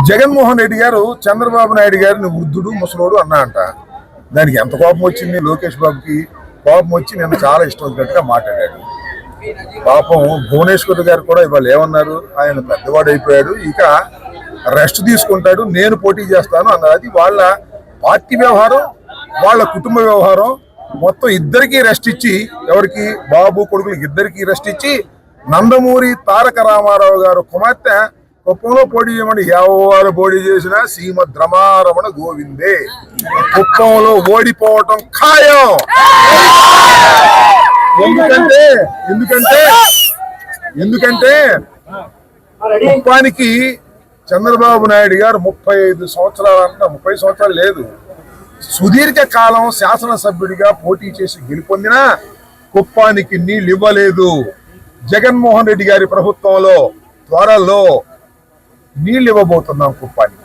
జగన్మోహన్ రెడ్డి గారు చంద్రబాబు నాయుడు గారిని వృద్ధుడు ముసలోడు అన్నా అంట. దానికి ఎంత కోపం వచ్చింది లోకేష్ బాబుకి? కోపం వచ్చి నేను చాలా ఇష్టం వచ్చినట్టుగా మాట్లాడాడు. పాపం భువనేశ్వర్ గారు కూడా ఇవాళ ఏమన్నారు, ఆయన పెద్దవాడు అయిపోయాడు, ఇక రెస్ట్ తీసుకుంటాడు, నేను పోటీ చేస్తాను అన్నారు. అది వాళ్ళ పార్టీ వ్యవహారం, వాళ్ళ కుటుంబ వ్యవహారం. మొత్తం ఇద్దరికి రెస్ట్ ఇచ్చి, ఎవరికి బాబు కొడుకులకి ఇద్దరికి రెస్ట్ ఇచ్చి, నందమూరి తారక రామారావు గారు కుమార్తె కుప్పంలో పోటీ చేయమని ఎవరు పోటీ చేసినా శ్రీమద్ రమారమణ గోవిందే. కుప్పంలో ఓడిపోవటం ఖాయం. ఎందుకంటే ఎందుకంటే ఎందుకంటే కుప్పానికి చంద్రబాబు నాయుడు గారు 35 సంవత్సరాలు అంట, 30 సంవత్సరాలు లేదు, సుదీర్ఘ కాలం శాసనసభ్యుడిగా పోటీ చేసి గెలుపొందినా కుప్పానికి నీళ్ళు ఇవ్వలేదు. జగన్మోహన్ రెడ్డి గారి ప్రభుత్వంలో త్వరలో నీళ్ళు ఇవ్వబోతున్నాం కుప్పానికి.